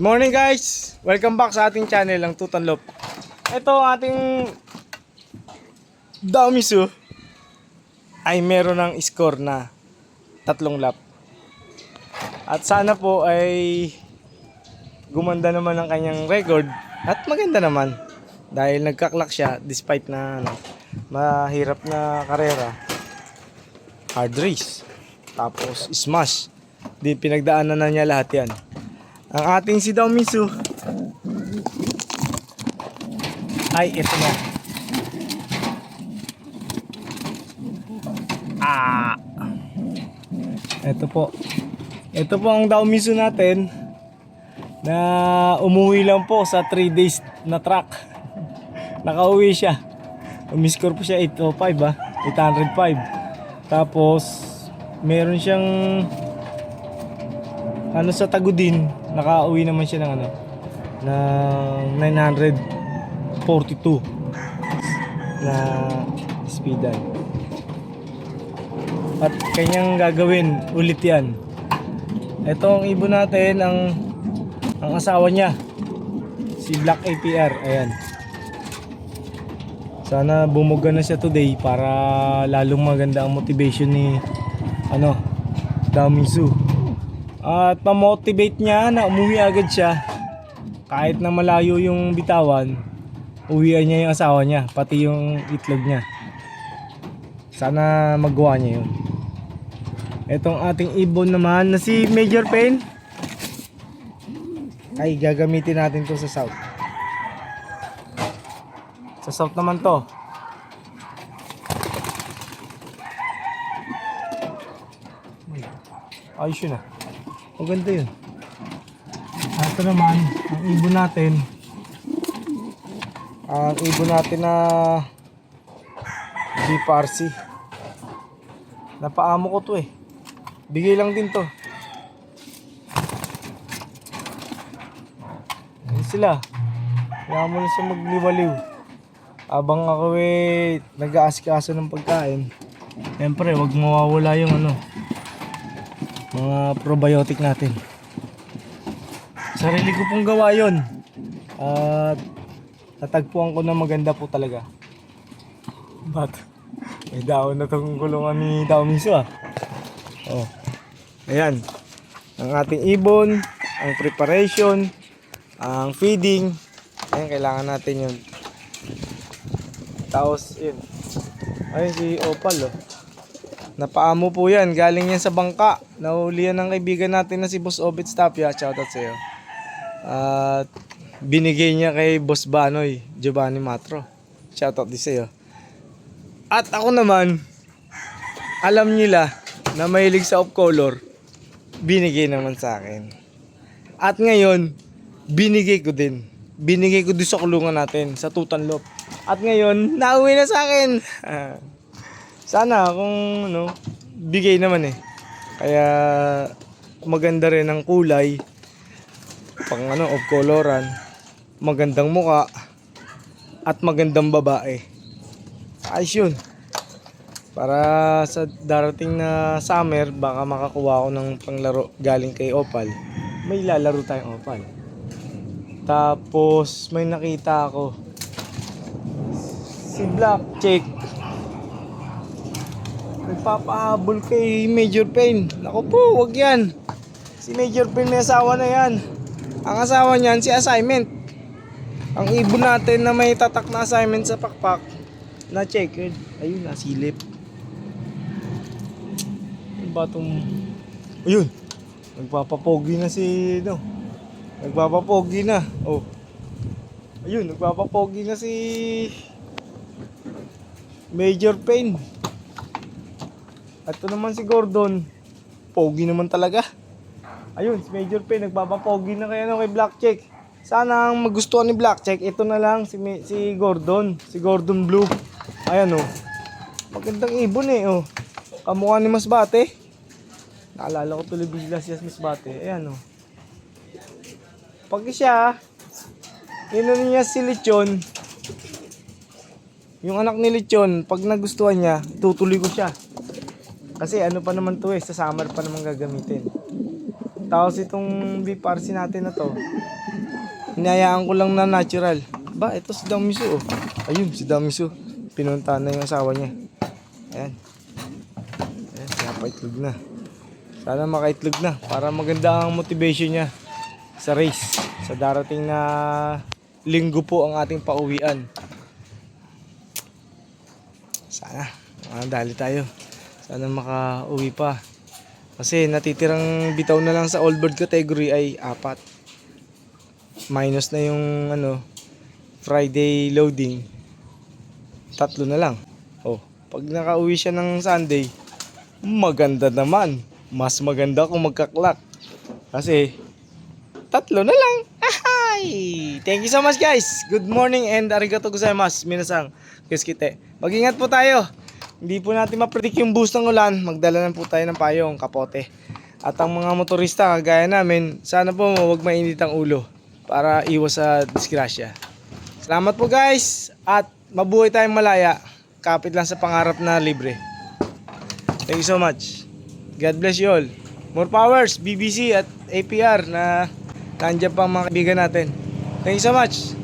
Morning guys! Welcome back sa ating channel, ang Tutanlop. Ito ating Damisu ay meron ng score na 3 lap. At sana po ay gumanda naman ang kanyang record at maganda naman dahil nagkaklak siya despite na mahirap na karera. Hard race. Tapos smash. Di pinagdaanan na niya lahat yan. Ang ating si Damisu ay ito na. Ito po. Ito po ang Damisu natin na umuwi lang po sa 3 days na track. Nakauwi siya. Umiscore po siya 805 805. Tapos meron siyang sa Tagudin, nakauwi naman siya ng ng 942 na speedan. At kanyang gagawin ulit yan. Ito ang ibon natin, ang asawa niya, si Black APR. Ayan. Sana bumuga na siya today para lalong maganda ang motivation ni Damisu. At ma-motivate niya na umuwi agad siya. Kahit na malayo yung bitawan, uwian niya yung asawa niya, pati yung itlog niya. Sana magawa niya yun. Etong ating ibon naman na si Major Pain ay gagamitin natin to sa south. Sa south naman to. Ayos yun maganda yun. Ito naman ang ibon natin. Ang ibon natin na G-Parsi. Napaamo ko to bigay lang din to. Ayan sila. Kaya mo na siya magliwaliw. Abang ako nag-aasikaso ng pagkain. Siyempre wag mawawala yung mga probiotic natin. Sarili ko pong gawa yun. At natagpuan ko na maganda po talaga. But may daon na itong kulungan ni Damisu Ayan. Ang ating ibon, ang preparation, ang feeding. Ayan, kailangan natin yun. Tapos yun. Ayun si Opal Napaamo po yan. Galing yan sa bangka. Nahuli yan ng kaibigan natin na si Boss Obits Tapia. Shoutout sa iyo. At binigay niya kay Boss Banoy, Giovanni Matro. Shoutout din sa iyo. At ako naman, alam nila na mahilig sa off-color. Binigay naman sa akin. At ngayon, binigay ko din. Binigay ko din sa kulungan natin, sa Tutanlop. At ngayon, nauwi na sa akin. Sana kung bigay naman Kaya maganda rin ang kulay. Pang off-coloran. Magandang muka. At magandang babae. Ayos yun. Para sa darating na summer, baka makakuha ako ng panglaro galing kay Opal. May lalaro tayong Opal. Tapos may nakita ako. Si Black Chick. Nagpapahabol kay Major Pain. Naku po, wag yan. Si Major Pain may asawa na yan. Ang asawa niyan si Assignment. Ang ibon natin na may tatak na assignment sa pakpak na checkered. Ayun, nasilip. Yung batong ayun, nagpapapogi na si nagpapapogi na. Ayun, nagpapapogi na si Major Pain. Ito naman si Gordon. Pogi naman talaga. Ayun, si Major Pain nagpapapogi na kay Black Check. Sana ang magustuhan ni Black Check, ito na lang si Gordon. Si Gordon Blue. Ayan magandang ibon Kamukha ni Masbate. Naalala ko tuloy bigla siya si Masbate. Ayan Pag siya, niya si Lechon. Yung anak ni Lechon, pag nagustuhan niya, tutuloy ko siya. Kasi pa naman to sa summer pa naman gagamitin. Tapos itong G-Parsi natin na to, Hinayaan ko lang na natural. Ba, ito si Damisu oh. Ayun, si Damisu. Pinunta na yung asawa niya. Ayan. Ayan, napaitlog na. Sana makaitlog na para maganda ang motivation niya sa race. Sa darating na linggo po ang ating pauwian. Sana. Dali tayo. Sana makauwi pa. Kasi natitirang bitaw na lang sa all bird category ay 4. Minus na yung Friday loading. 3 na lang. Oh, pag nakauwi siya ng Sunday, maganda naman. Mas maganda kung magkaklak. Kasi 3 na lang. Ahay! Thank you so much guys. Good morning and arigato gozaimasu. Minasang kiskite. Mag-ingat po tayo. Hindi po natin ma-predict yung boost ng ulan. Magdala na po tayo ng payong, kapote. At ang mga motorista kagaya namin, sana po huwag mainit ang ulo para iwas sa disgrasya. Salamat po guys at mabuhay tayong malaya. Kapit lang sa pangarap na libre. Thank you so much. God bless you all. More powers, BBC at APR na nandiyan pang mga kaibigan natin. Thank you so much.